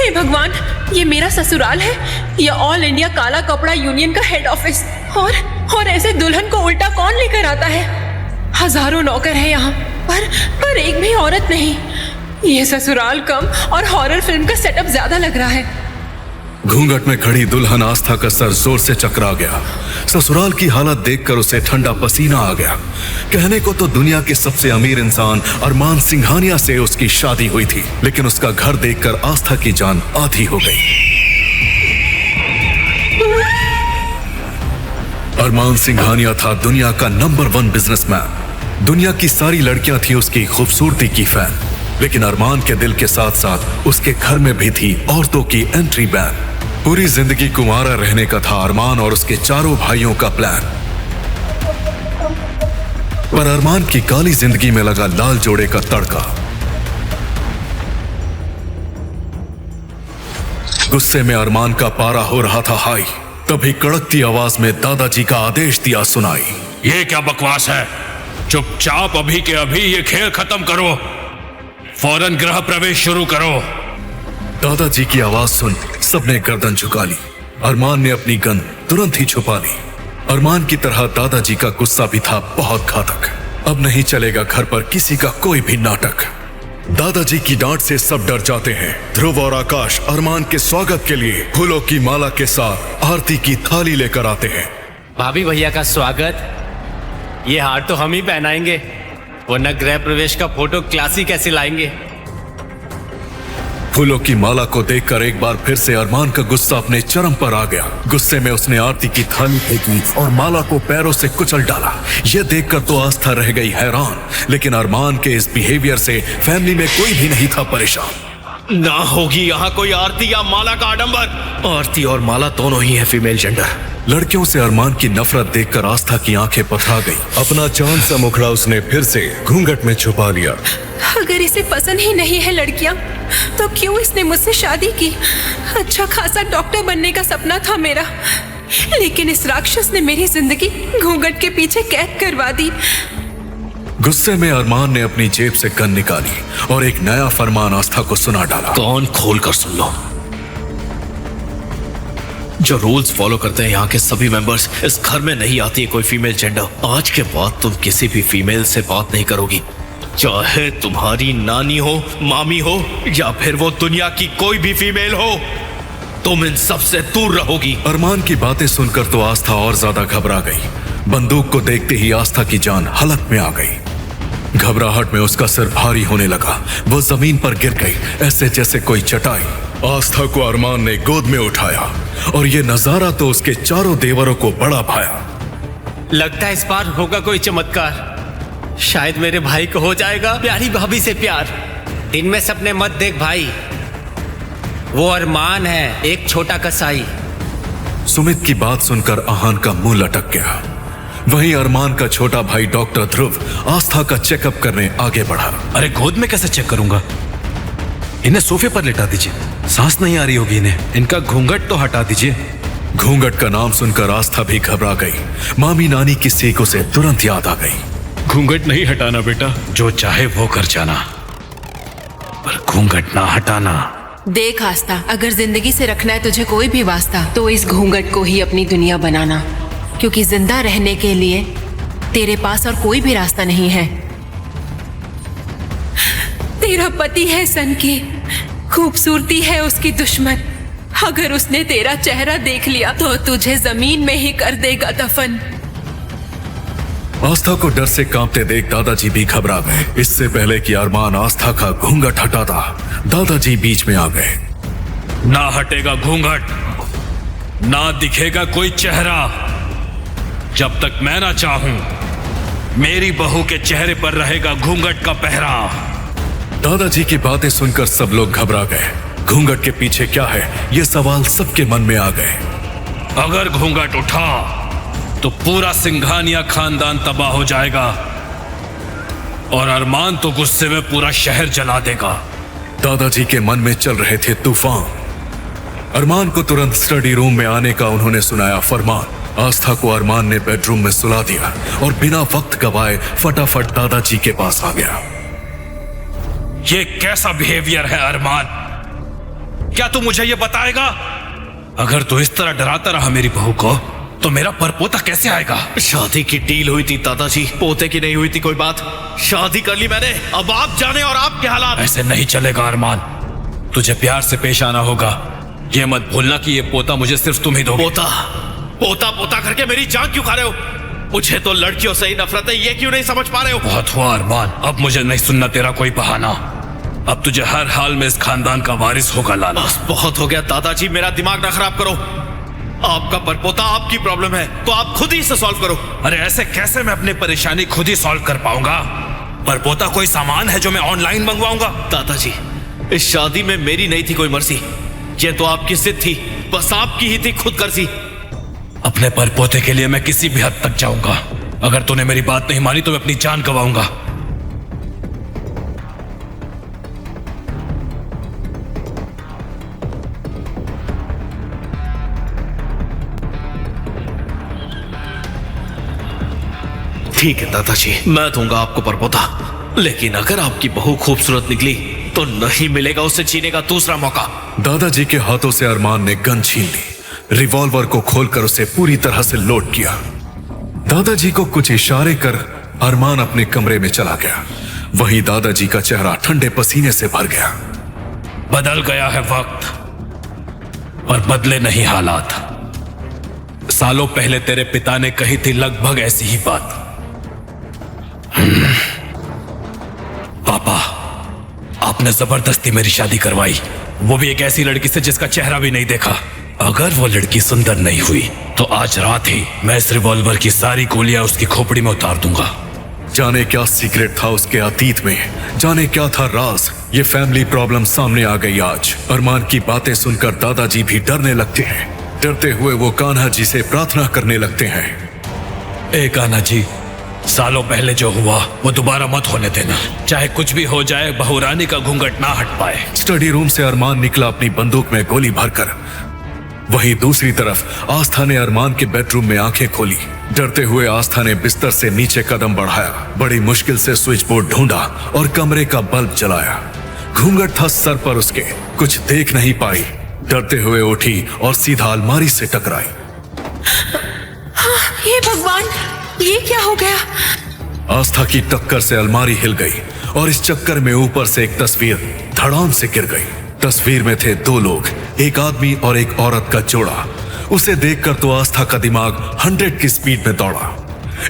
हे भगवान, ये मेरा ससुराल है या ऑल इंडिया काला कपड़ा यूनियन का हेड ऑफिस? और ऐसे दुल्हन को उल्टा कौन लेकर आता है? हजारों नौकर है यहाँ, पर एक भी औरत नहीं। ये ससुराल कम और हॉरर फिल्म का सेटअप ज्यादा लग रहा है। घूंघट में खड़ी दुल्हन आस्था का सर जोर से चकरा गया। ससुराल की हालत देखकर उसे ठंडा पसीना आ गया। कहने को तो दुनिया के सबसे अमीर इंसान अरमान सिंघानिया से उसकी शादी हुई थी, लेकिन उसका घर देखकर आस्था की जान आधी हो गई। अरमान सिंघानिया था दुनिया का नंबर 1 बिजनेसमैन। दुनिया की सारी लड़कियां थी उसकी खूबसूरती की फैन, लेकिन अरमान के दिल के साथ साथ उसके घर में भी थी औरतों की एंट्री बैन। पूरी जिंदगी कुंवारा रहने का था अरमान और उसके चारों भाइयों का प्लान, पर अरमान की काली जिंदगी में लगा लाल जोड़े का तड़का। गुस्से में अरमान का पारा हो रहा था हाई, तभी कड़कती आवाज में दादाजी का आदेश दिया सुनाई। ये क्या बकवास है? चुपचाप अभी के अभी ये खेल खत्म करो, फौरन गृह प्रवेश शुरू करो। दादाजी की आवाज सुन सबने गर्दन झुका ली। अरमान ने अपनी गन तुरंत ही छुपा ली। अरमान की तरह दादाजी का गुस्सा भी था बहुत घातक। अब नहीं चलेगा घर पर किसी का कोई भी नाटक। दादाजी की डांट से सब डर जाते हैं। ध्रुव और आकाश अरमान के स्वागत के लिए फूलों की माला के साथ आरती की थाली लेकर आते हैं। भाभी भैया का स्वागत। ये हार तो हम ही पहनाएंगे, वरना गृह प्रवेश का फोटो क्लासी कैसे लाएंगे? फूलों की माला को देखकर एक बार फिर से अरमान का गुस्सा अपने चरम पर आ गया। गुस्से में उसने आरती की थाली फेंकी और माला को पैरों से कुचल डाला। यह देखकर तो आस्था रह गई हैरान, लेकिन अरमान के इस बिहेवियर से फैमिली में कोई भी नहीं था परेशान। ना होगी यहाँ कोई आरती या माला का आडंबर। आरती और माला दोनों ही है फीमेल जेंडर। लड़कियों से अरमान की नफरत देखकर आस्था की आंखें पथरा गई। अपना चांद सा मुखड़ा उसने फिर से घूंघट में छुपा लिया। अगर इसे पसंद ही नहीं है लड़कियां, तो क्यों इसने मुझसे शादी की? अच्छा खासा डॉक्टर बनने का सपना था मेरा, लेकिन इस राक्षस ने मेरी जिंदगी घूंघट के पीछे कैद करवा दी। गुस्से में अरमान ने अपनी जेब से गन निकाली और एक नया फरमान आस्था को सुना डाला। कान खोल कर सुन लो। जो रूल्स फॉलो करते हैं यहाँ के सभी मेंबर्स, इस घर में नहीं आती है कोई फीमेल जेंडर। आज के बाद तुम किसी भी फीमेल से बात नहीं करोगी, चाहे तुम्हारी नानी हो, मामी हो या फिर वो दुनिया की कोई भी फीमेल हो। तुम इन सब से दूर रहोगी। अरमान की बातें सुनकर तो आस्था और ज्यादा घबरा गई। बंदूक को देखते ही आस्था की जान हलक में आ गई। घबराहट में उसका सिर भारी होने लगा। वो जमीन पर गिर गई, ऐसे जैसे कोई चटाई। आस्था को अरमान ने गोद में उठाया और ये नजारा तो उसके चारों देवरों को बड़ा भाया। लगता है इस बार होगा कोई चमत्कार। शायद मेरे भाई को हो जाएगा प्यारी भाभी से प्यार। दिन में सपने मत देख भाई, वो अरमान है, एक छोटा कसाई। सुमित की बात सुनकर आहान का मुंह लटक गया। वहीं अरमान का छोटा भाई डॉक्टर ध्रुव आस्था का चेकअप करने आगे बढ़ा। अरे गोद में कैसे चेक करूंगा? इन्हें सोफे पर लेटा दीजिए, सांस नहीं आ रही होगी इन्हें। इनका घूंघट तो हटा दीजिए। घूंघट का नाम सुनकर आस्था भी घबरा गई। मामी नानी की सीख उसे तुरंत याद आ गई। घूंघट नहीं हटाना बेटा, जो चाहे वो कर जाना, पर घूंघट ना हटाना। देख आस्था, अगर जिंदगी से रखना है तुझे कोई भी वास्ता, तो इस घूंघट को ही अपनी दुनिया बनाना, क्योंकि जिंदा रहने के लिए तेरे पास और कोई भी रास्ता नहीं है। तेरा पति है सन की, खूबसूरती है उसकी दुश्मन। अगर उसने तेरा चेहरा देख लिया तो तुझे जमीन में ही कर देगा दफन। आस्था को डर से कांपते देख दादाजी भी घबरा गए। इससे पहले कि अरमान आस्था का घूंघट हटाता, दादाजी बीच में आ गए। ना हटेगा घूंघट, ना दिखेगा कोई चेहरा, जब तक मैं ना चाहूं। मेरी बहू के चेहरे पर रहेगा घूंघट का पहरा। दादाजी की बातें सुनकर सब लोग घबरा गए। घूंघट के पीछे क्या है, ये सवाल सबके मन में आ गए। अगर घूंघट उठा तो पूरा सिंघानिया खानदान तबाह हो जाएगा और अरमान तो गुस्से में पूरा शहर जला देगा। दादाजी के मन में चल रहे थे तूफान। अरमान को तुरंत स्टडी रूम में आने का उन्होंने सुनाया फरमान। आस्था को अरमान ने बेडरूम में सुला दिया और बिना वक्त गवाए फटाफट दादाजी के पास आ गया। ये कैसा बिहेवियर है अरमान? क्या तू मुझे ये बताएगा? अगर तू इस तरह डराता रहा मेरी बहू को, तो मेरा परपोता कैसे आएगा? शादी की डील हुई थी दादाजी, पोते की नहीं हुई थी कोई बात। शादी कर ली मैंने, अब आप जाने और आपके हालात। ऐसे नहीं चलेगा अरमान, तुझे प्यार से पेश आना होगा। ये मत भूलना कि ये पोता मुझे सिर्फ तुम ही दोगे। पोता पोता पोता करके मेरी जान क्यों खा रहे हो? मुझे तो लड़कियों से ही नफरत है, ये क्यों नहीं समझ पा रहे हो? बहुत हुआ अरमान, अब मुझे नहीं सुनना तेरा कोई बहाना। अब तुझे हर हाल में इस खानदान का वारिस होगा लाला। बस बहुत हो गया दादाजी, मेरा दिमाग ना खराब करो। आपका परपोता आपकी प्रॉब्लम है तो आप खुद ही इसे सॉल्व करो। अरे ऐसे कैसे मैं अपनी परेशानी खुद ही सॉल्व कर पाऊंगा? परपोता कोई सामान है जो मैं ऑनलाइन मंगवाऊंगा? दादाजी, इस शादी में मेरी नहीं थी कोई मर्जी, ये तो आपकी जिद थी, बस आपकी ही थी खुदगर्जी। अपने परपोते के लिए मैं किसी भी हद तक जाऊंगा। अगर तूने मेरी बात नहीं मानी तो मैं अपनी जान गंवाऊंगा। ठीक है दादाजी, मैं दूंगा आपको परपोता, लेकिन अगर आपकी बहू खूबसूरत निकली तो नहीं मिलेगा उसे जीने का दूसरा मौका। दादाजी के हाथों से अरमान ने गन छीन ली, रिवॉल्वर को खोलकर उसे पूरी तरह से लोड किया। दादाजी को कुछ इशारे कर अरमान अपने कमरे में चला गया। वहीं दादाजी का चेहरा ठंडे पसीने से भर गया। बदल गया है वक्त, पर बदले नहीं हालात। सालों पहले तेरे पिता ने कही थी लगभग ऐसी ही बात। पापा, आपने जबरदस्ती मेरी शादी करवाई, वो भी एक ऐसी लड़की से जिसका चेहरा भी नहीं देखा। अगर वो लड़की सुंदर नहीं हुई तो आज रात ही मैं इस रिवॉल्वर की सारी गोलियां उसकी खोपड़ी में उतार दूंगा। जाने क्या सीक्रेट था उसके अतीत में, जाने क्या था राज। ये फैमिली प्रॉब्लम सामने आ गई आज। अरमान की बातें सुनकर दादाजी भी डरने लगते हैं। डरते हुए वो कान्हा जी से प्रार्थना करने लगते हैं। ए कान्हा जी, सालों पहले जो हुआ वो दोबारा मत होने देना। चाहे कुछ भी हो जाए, बहू रानी का घूंघट ना हट पाए। स्टडी रूम से अरमान निकला अपनी बंदूक में गोली भरकर। वहीं दूसरी तरफ आस्था ने अरमान के बेडरूम में आंखें खोली। डरते हुए आस्था ने बिस्तर से नीचे कदम बढ़ाया, बड़ी मुश्किल से स्विच बोर्ड ढूंढा और कमरे का बल्ब जलाया। घूंघट था सर पर उसके, कुछ देख नहीं पाई। डरते हुए उठी और सीधा अलमारी से टकराई। हे भगवान, ये क्या हो गया? आस्था की टक्कर से अलमारी हिल गई और इस चक्कर में ऊपर से एक तस्वीर धड़ाम से गिर गई। तस्वीर में थे दो लोग, एक आदमी और एक औरत का जोड़ा। उसे देखकर तो आस्था का दिमाग 100 की स्पीड में दौड़ा।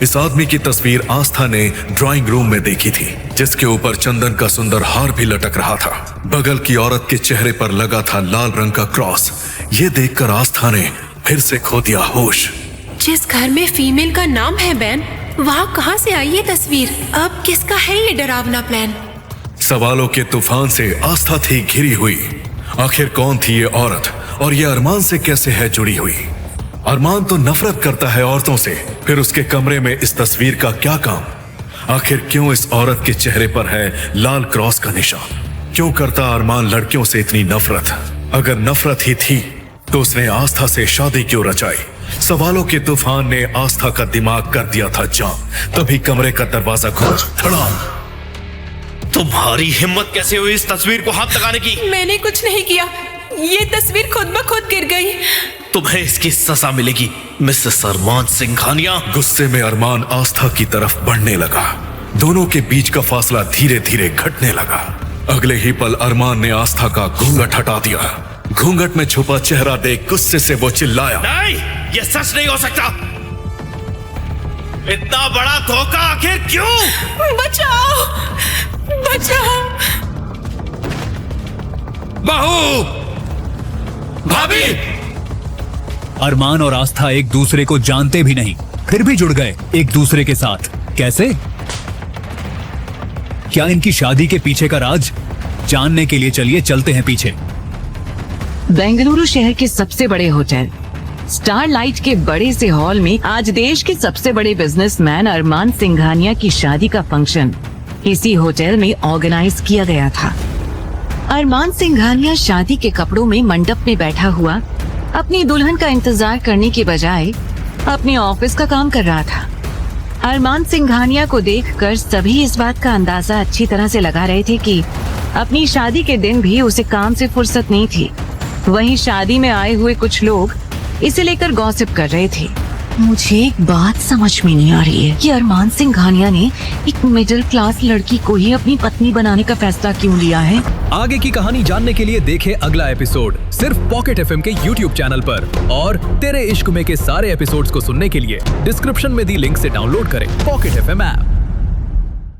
इस आदमी की तस्वीर आस्था ने ड्राइंग रूम में देखी थी, जिसके ऊपर चंदन का सुंदर हार भी लटक रहा था। बगल की औरत के चेहरे पर लगा था लाल रंग का क्रॉस। ये देखकर आस्था ने फिर से खो दिया होश। जिस घर में फीमेल का नाम है बैन, वहाँ कहाँ से आई ये तस्वीर? अब किसका है ये डरावना प्लान? सवालों के तूफान से आस्था थी घिरी हुई। आखिर कौन थी ये औरत और ये अरमान से कैसे है जुड़ी हुई? अरमान तो नफरत करता है औरतों से, फिर उसके कमरे में इस तस्वीर का क्या काम? आखिर क्यों इस औरत के चेहरे पर है लाल क्रॉस का निशान? क्यों करता अरमान लड़कियों से इतनी नफरत? अगर नफरत ही थी तो उसने आस्था से शादी क्यों रचाई? सवालों के तूफान ने आस्था का दिमाग कर दिया था जाम। तभी कमरे का दरवाजा खुला, धड़ाम। तुम्हारी हिम्मत कैसे हुई इस तस्वीर को हाथ लगाने की? मैंने कुछ नहीं किया, ये तस्वीर खुद ब खुद गिर गई। तुम्हें इसकी सजा मिलेगी मिसेस अरमान सिंघानिया। गुस्से में अरमान आस्था की तरफ बढ़ने लगा। दोनों के बीच का फासला धीरे धीरे घटने लगा। अगले ही पल अरमान ने आस्था का घूंघट हटा दिया। घूंघट में छुपा चेहरा देख गुस्से से वो चिल्लाया, नहीं, ये सच नहीं हो सकता। इतना बड़ा धोखा आखिर क्यों? बचाओ, बचाओ। बहू, भाभी। अरमान और आस्था एक दूसरे को जानते भी नहीं, फिर भी जुड़ गए एक दूसरे के साथ। कैसे? क्या इनकी शादी के पीछे का राज जानने के लिए चलिए चलते हैं पीछे। बेंगलुरु शहर के सबसे बड़े होटल स्टारलाइट के बड़े से हॉल में आज देश के सबसे बड़े बिजनेसमैन अरमान सिंघानिया की शादी का फंक्शन इसी होटल में ऑर्गेनाइज किया गया था। अरमान सिंघानिया शादी के कपड़ों में मंडप में बैठा हुआ अपनी दुल्हन का इंतजार करने के बजाय अपने ऑफिस का काम कर रहा था। अरमान सिंघानिया को देखकर सभी इस बात का अंदाजा अच्छी तरह से लगा रहे थे कि अपनी शादी के दिन भी उसे काम से फुर्सत नहीं थी। वहीं शादी में आए हुए कुछ लोग इसे लेकर गॉसिप कर रहे थे। मुझे एक बात समझ में नहीं आ रही है कि अरमान सिंघानिया ने एक मिडिल क्लास लड़की को ही अपनी पत्नी बनाने का फैसला क्यों लिया है। आगे की कहानी जानने के लिए देखें अगला एपिसोड सिर्फ पॉकेट एफएम के यूट्यूब चैनल पर। और तेरे इश्क में के सारे एपिसोड्स को सुनने के लिए डिस्क्रिप्शन में दी लिंक से डाउनलोड करें पॉकेट एफएम ऐप।